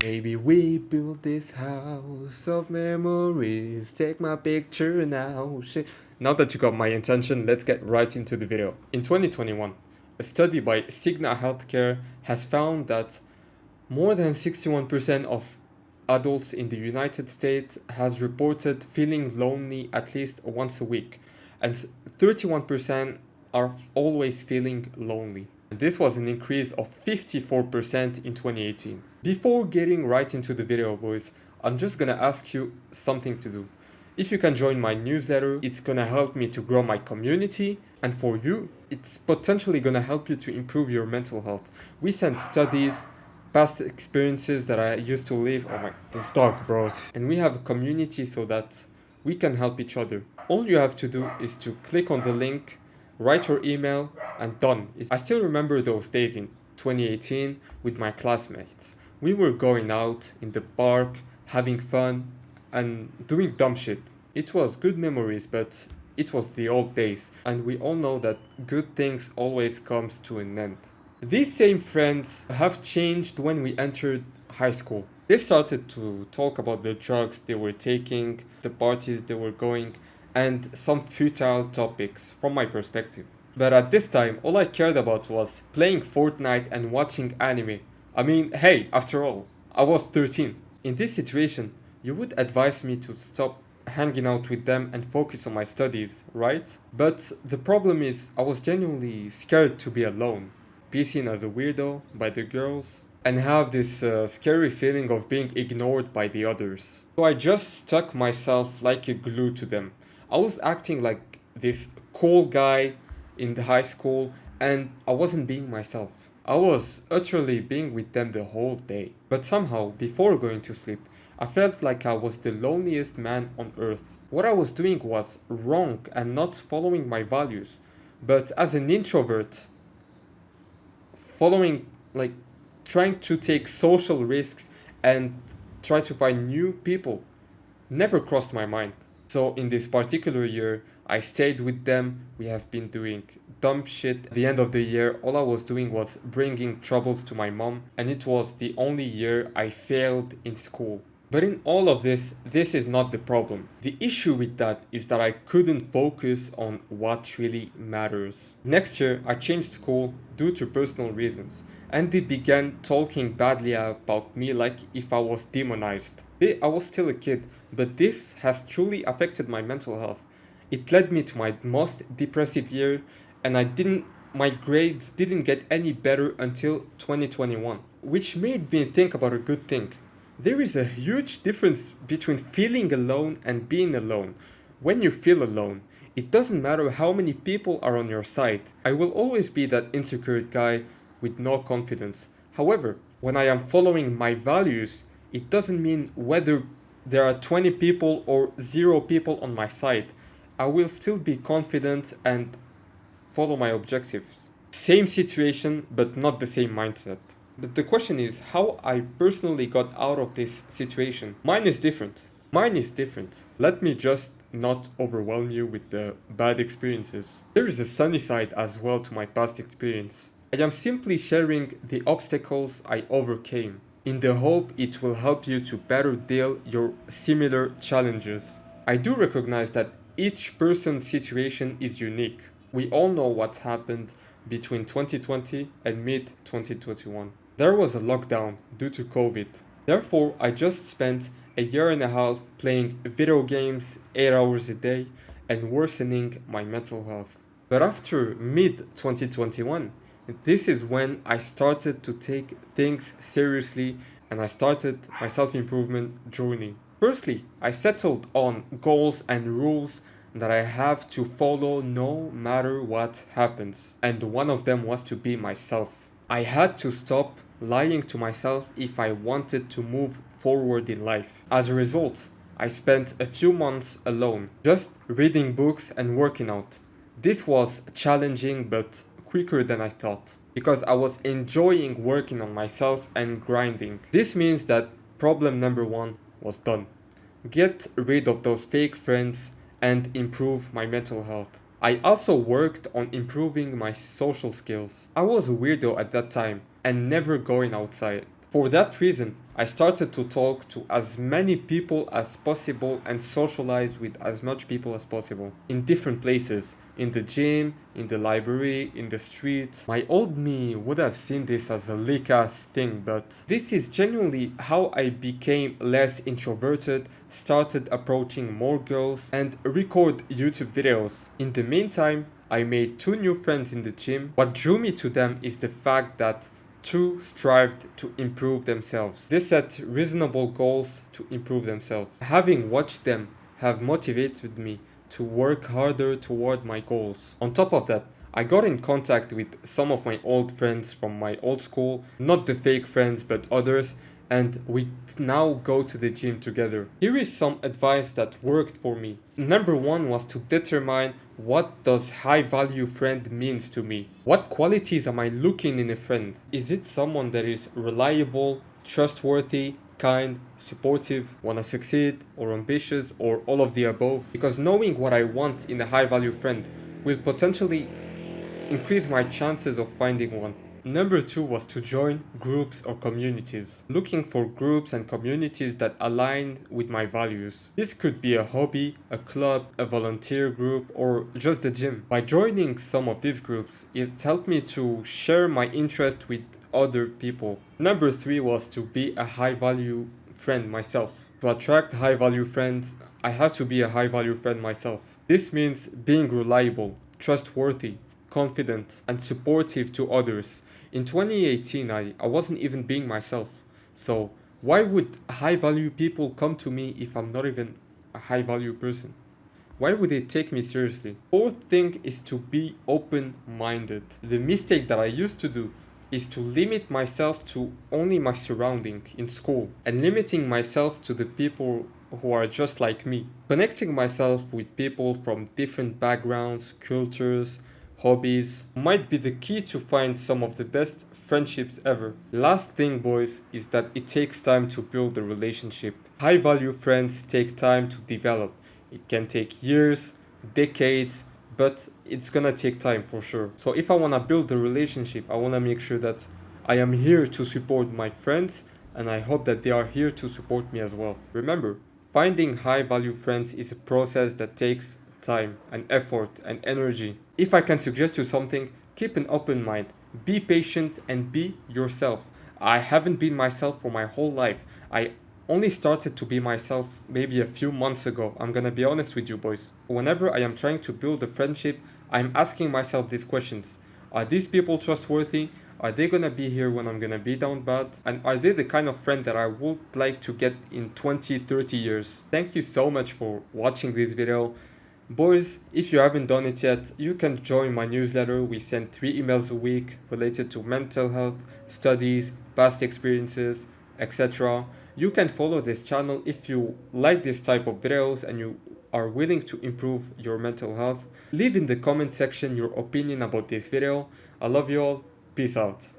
Maybe we build this house of memories. Take my picture now. Shit. Now that you got my intention, let's get right into the video. In 2021, a study by Cigna Healthcare has found that more than 61% of adults in the United States has reported feeling lonely at least once a week, and 31% are always feeling lonely. This was an increase of 54% in 2018. Before getting right into the video, boys, I'm just gonna ask you something to do. If you can join my newsletter, it's gonna help me to grow my community, and for you, it's potentially gonna help you to improve your mental health. We send studies, past experiences that I used to live. Oh my, this dog, bro. And we have a community so that we can help each other. All you have to do is to click on the link, write your email, and done. I still remember those days in 2018 with my classmates. We were going out in the park, having fun, and doing dumb shit. It was good memories, but it was the old days, and we all know that good things always comes to an end. These same friends have changed when we entered high school. They started to talk about the drugs they were taking, the parties they were going, and some futile topics from my perspective. But at this time, all I cared about was playing Fortnite and watching anime. I mean, hey, after all, I was 13. In this situation, you would advise me to stop hanging out with them and focus on my studies, right? But the problem is, I was genuinely scared to be alone, be seen as a weirdo by the girls, and have this scary feeling of being ignored by the others. So I just stuck myself like a glue to them. I was acting like this cool guy in the high school, and I wasn't being myself. I was utterly being with them the whole day. But somehow, before going to sleep, I felt like I was the loneliest man on earth. What I was doing was wrong and not following my values. But as an introvert, following, like, trying to take social risks and try to find new people never crossed my mind. So in this particular year, I stayed with them. We have been doing dumb shit. At the end of the year, all I was doing was bringing troubles to my mom, and it was the only year I failed in school. But in all of this is not the problem. The issue with that is that I couldn't focus on what really matters. Next year, I changed school due to personal reasons, and they began talking badly about me like if I was demonized. I was still a kid, but this has truly affected my mental health. It led me to my most depressive year, and my grades didn't get any better until 2021, which made me think about a good thing. There is a huge difference between feeling alone and being alone. When you feel alone, it doesn't matter how many people are on your side. I will always be that insecure guy with no confidence. However, when I am following my values, it doesn't mean whether there are 20 people or 0 people on my side. I will still be confident and follow my objectives. Same situation, but not the same mindset. But the question is how I personally got out of this situation. Mine is different. Mine is different. Let me just not overwhelm you with the bad experiences. There is a sunny side as well to my past experience. I am simply sharing the obstacles I overcame in the hope it will help you to better deal your similar challenges. I do recognize that each person's situation is unique. We all know what happened between 2020 and mid 2021. There was a lockdown due to COVID. Therefore, I just spent a year and a half playing video games 8 hours a day and worsening my mental health. But after mid 2021, this is when I started to take things seriously and I started my self improvement journey. Firstly, I settled on goals and rules that I have to follow no matter what happens. And one of them was to be myself. I had to stop lying to myself if I wanted to move forward in life. As a result, I spent a few months alone, just reading books and working out. This was challenging but quicker than I thought, because I was enjoying working on myself and grinding. This means that problem number 1 was done. Get rid of those fake friends and improve my mental health. I also worked on improving my social skills. I was a weirdo at that time and never going outside. For that reason, I started to talk to as many people as possible and socialize with as much people as possible in different places. In the gym, in the library, in the street. My old me would have seen this as a leak ass thing, but this is genuinely how I became less introverted, started approaching more girls, and record YouTube videos. In the meantime, I made 2 new friends in the gym. What drew me to them is the fact that 2 strived to improve themselves. They set reasonable goals to improve themselves. Having watched them have motivated me to work harder toward my goals. On top of that, I got in contact with some of my old friends from my old school, not the fake friends but others, and we now go to the gym together. Here is some advice that worked for me. Number 1 was to determine what does high value friend means to me. What qualities am I looking in a friend? Is it someone that is reliable, trustworthy, kind, supportive, wanna succeed, or ambitious, or all of the above? Because knowing what I want in a high value friend will potentially increase my chances of finding one. Number 2 was to join groups or communities. Looking for groups and communities that align with my values. This could be a hobby, a club, a volunteer group, or just the gym. By joining some of these groups, it's helped me to share my interest with other people. Number 3 was to be a high value friend myself. To attract high value friends, I have to be a high value friend myself. This means being reliable, trustworthy, confident, and supportive to others. In 2018, I wasn't even being myself. So, why would high value people come to me if I'm not even a high value person? Why would they take me seriously? Fourth thing is to be open minded. The mistake that I used to do is to limit myself to only my surrounding in school and limiting myself to the people who are just like me. Connecting myself with people from different backgrounds, cultures, hobbies might be the key to find some of the best friendships ever. Last thing, boys, is that it takes time to build a relationship. High value friends take time to develop. It can take years, decades, but it's gonna take time for sure. So if I wanna build a relationship, I wanna make sure that I am here to support my friends and I hope that they are here to support me as well. Remember, finding high value friends is a process that takes time and effort and energy. If I can suggest you something, keep an open mind, be patient and be yourself. I haven't been myself for my whole life. I only started to be myself maybe a few months ago. I'm gonna be honest with you, boys. Whenever I am trying to build a friendship, I'm asking myself these questions. Are these people trustworthy? Are they gonna be here when I'm gonna be down bad? And are they the kind of friend that I would like to get in 20, 30 years? Thank you so much for watching this video. Boys, if you haven't done it yet, you can join my newsletter. We send 3 emails a week related to mental health, studies, past experiences, etc. You can follow this channel if you like this type of videos and you are willing to improve your mental health. Leave in the comment section your opinion about this video. I love you all. Peace out.